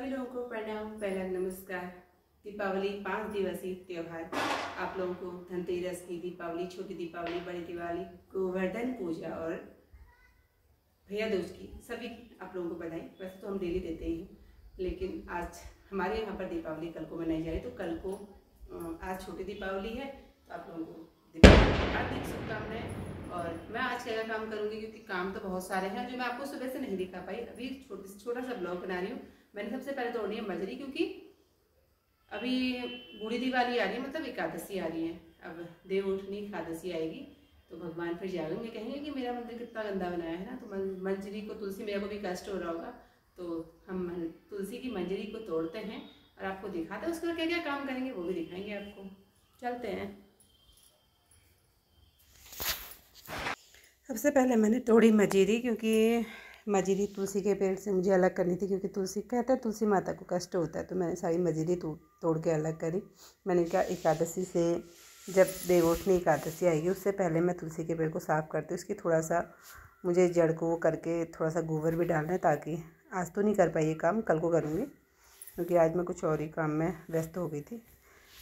सभी लोगों को प्रणाम, पहला नमस्कार। दीपावली 5 दिवसीय त्यौहार आप लोगों को धनतेरस की दीपावली, छोटी दीपावली, बड़ी दिवाली, गोवर्धन पूजा और भैया दूज की सभी आप लोगों को बधाई। वैसे तो हम डेली देते ही हैं, लेकिन आज हमारे यहाँ पर दीपावली कल को मनाई जा रही, तो कल को आज छोटी दीपावली है, तो आप लोगों को दीपावली की हार्दिक शुभकामनाएं। और मैं आज क्या काम करूंगी, क्योंकि काम तो बहुत सारे हैं जो मैं आपको सुबह से नहीं दिखा पाई। अभी छोटा सा ब्लॉग बना रही हूँ। मैंने सबसे पहले तोड़नी है मजरी, क्योंकि अभी बूढ़ी दिवाली आ रही है, मतलब एकादशी आ रही है। अब देव उठनी एकादशी आएगी तो भगवान फिर जागेंगे, कहेंगे कि मेरा मंदिर कितना गंदा बनाया है ना। तो मंजरी को, तुलसी मैया को भी कष्ट हो रहा होगा, तो हम तुलसी की मंजरी को तोड़ते हैं और आपको दिखाते हैं उसका क्या क्या काम करेंगे, वो भी दिखाएंगे आपको। चलते हैं। सबसे पहले मैंने तोड़ी मजीरी, क्योंकि मजीरी तुलसी के पेड़ से मुझे अलग करनी थी, क्योंकि तुलसी कहता है तुलसी माता को कष्ट होता है। तो मैंने सारी मजीरी तोड़ के अलग करी। मैंने कहा एकादशी से, जब देवोठनी एकादशी आएगी उससे पहले मैं तुलसी के पेड़ को साफ़ करती हूँ। उसकी थोड़ा सा मुझे जड़ को करके थोड़ा सा गोबर भी डालना है, ताकि आज तो नहीं कर पाई ये काम, कल को करूँगी, क्योंकि आज मैं कुछ और ही काम में व्यस्त हो गई थी।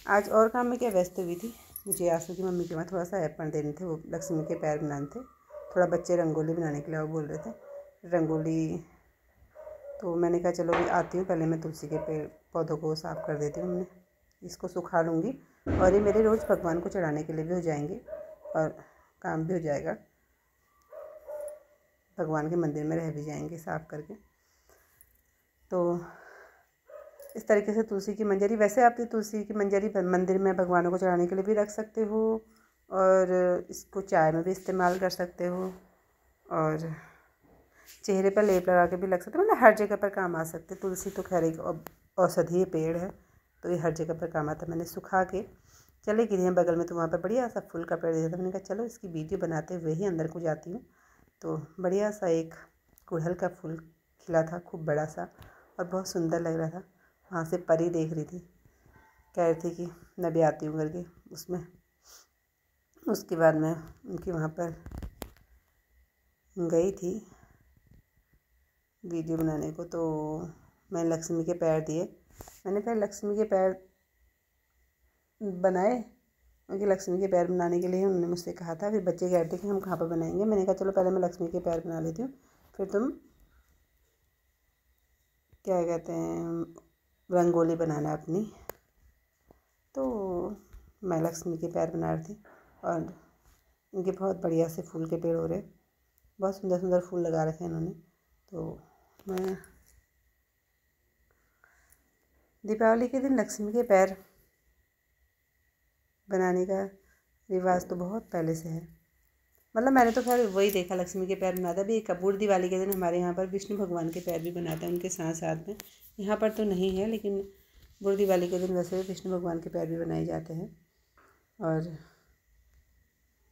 आज और काम में क्या व्यस्त हुई थी, मुझे आंसू की मम्मी के वहाँ थोड़ा सा अर्पण देने थे, वो लक्ष्मी के पैर बनाने थे। थोड़ा बच्चे रंगोली बनाने के लिए वो बोल रहे थे रंगोली, तो मैंने कहा चलो भी आती हूँ, पहले मैं तुलसी के पेड़ पौधों को साफ़ कर देती हूँ। मैं इसको सुखा लूँगी और ये मेरे रोज़ भगवान को चढ़ाने के लिए भी हो जाएंगे और काम भी हो जाएगा, भगवान के मंदिर में रह भी जाएंगे साफ़ करके। तो इस तरीके से तुलसी की मंजरी, वैसे आप तुलसी की मंजरी मंदिर में भगवानों को चढ़ाने के लिए भी रख सकते हो, और इसको चाय में भी इस्तेमाल कर सकते हो, और चेहरे पर लेप लगा के भी लग सकते हो, मतलब हर जगह पर काम आ सकते। तुलसी तो खैर एक औषधीय पेड़ है, तो ये हर जगह पर काम आता है। मैंने सुखा के चले गई हैं बगल में, तो वहाँ पर बढ़िया सा फूल का पेड़ दिया था। मैंने कहा चलो इसकी वीडियो बनाते हुए ही अंदर को जाती हूँ। तो बढ़िया सा एक गुड़हल का फूल खिला था, खूब बड़ा सा, और बहुत सुंदर लग रहा था। वहाँ से परी देख रही थी, कह रही थी कि मैं भी आती हूँ करके उसमें। उसके बाद मैं उनकी वहाँ पर गई थी वीडियो बनाने को, तो मैंने लक्ष्मी के पैर दिए। मैंने पहले लक्ष्मी के पैर बनाए, क्योंकि लक्ष्मी के पैर बनाने के लिए उन्होंने मुझसे कहा था। फिर बच्चे कह रहे थे कि हम कहाँ पर बनाएंगे। मैंने कहा चलो पहले मैं लक्ष्मी के पैर बना लेती हूँ, फिर तुम क्या कहते हैं रंगोली बनाना अपनी। तो मैं लक्ष्मी के पैर बना रही थी, और इनके बहुत बढ़िया से फूल के पेड़ हो रहे, बहुत सुंदर सुंदर फूल लगा रखे हैं इन्होंने। तो मैं दीपावली के दिन लक्ष्मी के पैर बनाने का रिवाज तो बहुत पहले से है, मतलब मैंने तो खैर वही देखा लक्ष्मी के पैर बनाता। अभी कपूर दिवाली के दिन हमारे यहाँ पर विष्णु भगवान के पैर भी बनाते हैं उनके साथ साथ में। यहाँ पर तो नहीं है, लेकिन बुढ़ दिवाली के दिन वैसे विष्णु भगवान के पैर भी बनाए जाते हैं, और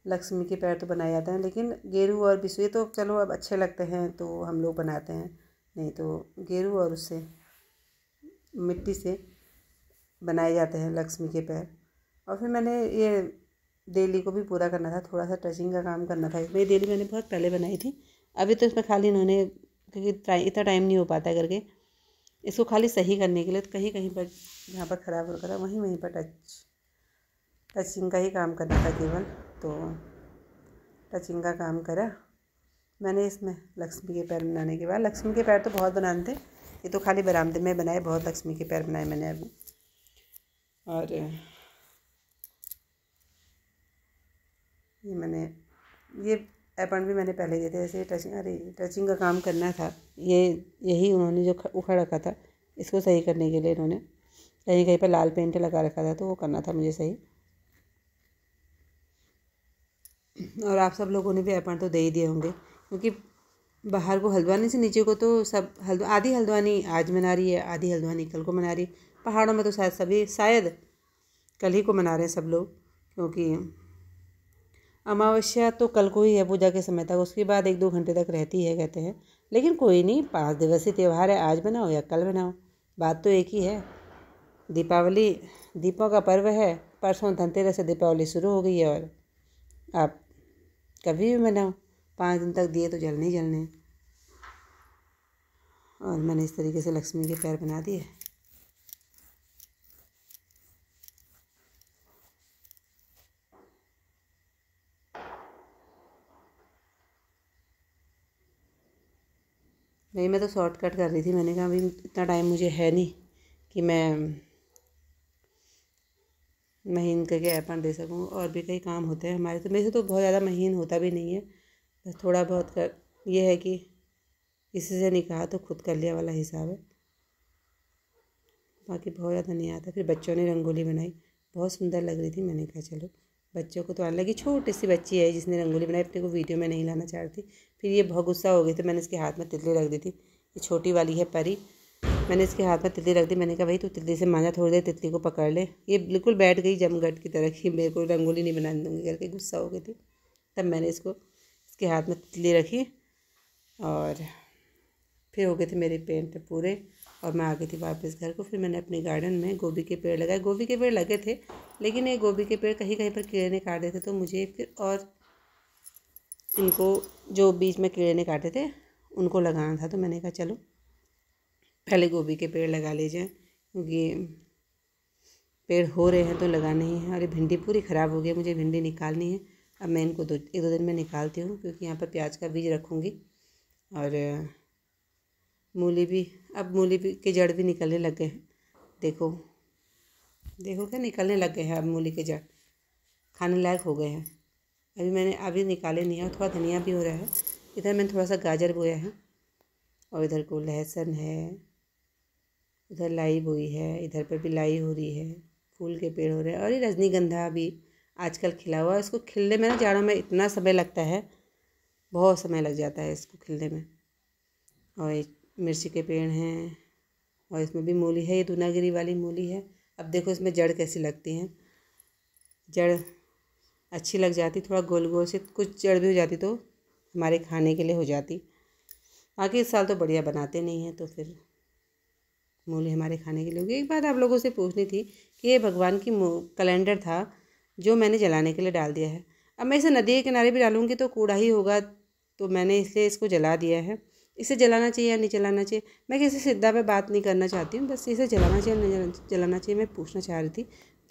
लक्ष्मी के पैर तो बनाए जाते हैं। लेकिन गेरू और बिस्वे तो चलो अब अच्छे लगते हैं तो हम लोग बनाते हैं, नहीं तो गेरू और उससे मिट्टी से बनाए जाते हैं लक्ष्मी के पैर। और फिर मैंने ये डेली को भी पूरा करना था, थोड़ा सा टचिंग का काम करना था। इसमें डेली मैंने बहुत पहले बनाई थी, अभी तो इसमें खाली इन्होंने, क्योंकि इतना टाइम नहीं हो पाता करके, इसको खाली सही करने के लिए तो कहीं कहीं पर जहाँ पर ख़राब हो रहा वहीं वहीं पर टचिंग का ही काम करना था केवल। तो टचिंग का काम करा मैंने इसमें लक्ष्मी के पैर बनाने के बाद। लक्ष्मी के पैर तो बहुत बनाने थे, ये तो खाली बरामदे में बनाए, बहुत लक्ष्मी के पैर बनाए मैंने अभी। और ये मैंने ये अपन भी मैंने पहले दिए थे, जैसे टचिंग का काम करना था। यही उन्होंने जो उखड़ रखा था, इसको सही करने के लिए इन्होंने कहीं कहीं पर लाल पेंट लगा रखा था, तो वो करना था मुझे सही। और आप सब लोगों ने भी अपन तो दे ही दिए होंगे, क्योंकि बाहर को हल्द्वानी से नीचे को तो सब आधी हल्द्वानी आज मना रही है, आधी हल्द्वानी कल को मना रही है। पहाड़ों में तो शायद कल ही को मना रहे हैं सब लोग, क्योंकि अमावस्या तो कल को ही है पूजा के समय तक, उसके बाद 1-2 घंटे तक रहती है कहते हैं। लेकिन कोई नहीं, 5 दिवसीय त्यौहार है, आज बनाओ या कल बनाओ, बात तो एक ही है। दीपावली दीपों का पर्व है, परसों धनतेरस से दीपावली शुरू हो गई है, और आप कभी भी बनाओ, 5 दिन तक दिए तो जलने ही जलने। और मैंने इस तरीके से लक्ष्मी के पैर बना दिए। नहीं, मैं तो शॉर्टकट कर रही थी। मैंने कहा अभी इतना टाइम मुझे है नहीं कि मैं महीन करके ऐपन दे सकूँ, और भी कई काम होते हैं हमारे। तो मेरे से तो बहुत ज़्यादा महीन होता भी नहीं है, बस थोड़ा बहुत कर ये है कि किसी से नहीं कहा तो खुद कर लिया वाला हिसाब है, बाकी बहुत ज़्यादा नहीं आता। फिर बच्चों ने रंगोली बनाई, बहुत सुंदर लग रही थी। मैंने कहा चलो बच्चों को तो आने लगी। छोटी सी बच्ची है जिसने रंगोली बनाई, अपने को वीडियो में नहीं लाना चाह रही थी। फिर ये बहुत गुस्सा हो गई तो मैंने इसके हाथ में तितली रख दी थी। ये छोटी वाली है परी, मैंने इसके हाथ में तितली रख दी। मैंने कहा भाई तू तितली से मांझा, थोड़ी देर तितली को पकड़ ले। ये बिल्कुल बैठ गई जमघट की तरह कि मेरे को रंगोली नहीं बनाने दूँगी करके गुस्सा हो गई थी। तब मैंने इसके हाथ में तितली रखी और फिर हो गए थे मेरे पेंट पूरे, और मैं आ गई थी वापस घर को। फिर मैंने अपने गार्डन में गोभी के पेड़ लगाए। गोभी के पेड़ लगे थे, लेकिन ये गोभी के पेड़ कहीं कहीं पर कीड़े ने काटे थे, तो मुझे फिर और इनको जो बीच में कीड़े ने काटे थे उनको लगाना था। तो मैंने कहा चलो पहले गोभी के पेड़ लगा ले जाएँ, क्योंकि पेड़ हो रहे हैं तो लगाने ही हैं। अरे भिंडी पूरी ख़राब हो गई, मुझे भिंडी निकालनी है। अब मैं इनको एक दो दिन में निकालती हूँ, क्योंकि यहाँ पर प्याज का बीज रखूँगी। और मूली भी, अब मूली भी के जड़ भी निकलने लग गए हैं। देखो देखो क्या निकलने लग गए हैं अब मूली के जड़, खाने लायक हो गए हैं। अभी निकाले नहीं है। थोड़ा धनिया भी हो रहा है। इधर मैंने थोड़ा सा गाजर बोया है, और इधर को लहसुन है, उधर लाई बोई है, इधर पर भी लाई हो रही है, फूल के पेड़ हो रहे हैं। और ये रजनीगंधा भी आजकल खिला हुआ है। इसको खिलने में ना जाड़ों में इतना समय लगता है, बहुत समय लग जाता है इसको खिलने में। और ये मिर्ची के पेड़ हैं, और इसमें भी मूली है। ये दूनागिरी वाली मूली है। अब देखो इसमें जड़ कैसी लगती हैं। जड़ अच्छी लग जाती, थोड़ा गोल गोल से कुछ जड़ भी हो जाती तो हमारे खाने के लिए हो जाती। बाकी इस साल तो बढ़िया बनाते नहीं हैं, तो फिर मूली हमारे खाने के लिए होगी। एक बात आप लोगों से पूछनी थी कि ये भगवान की कैलेंडर था जो मैंने जलाने के लिए डाल दिया है। अब मैं इसे नदी के किनारे भी डालूँगी तो कूड़ा ही होगा, तो मैंने इसलिए इसको जला दिया है। इसे जलाना चाहिए या नहीं जलाना चाहिए, मैं किसी सिद्धा पे बात नहीं करना चाहती हूँ, बस इसे जलाना चाहिए नहीं जलाना चाहिए मैं पूछना चाह रही थी।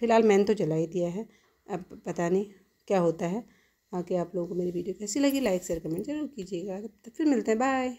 फ़िलहाल मैंने तो जला ही दिया है, अब पता नहीं क्या होता है। बाकी आप लोगों को मेरी वीडियो कैसी लगी, लाइक शेयर कमेंट जरूर कीजिएगा। तब तक फिर मिलते हैं, बाय।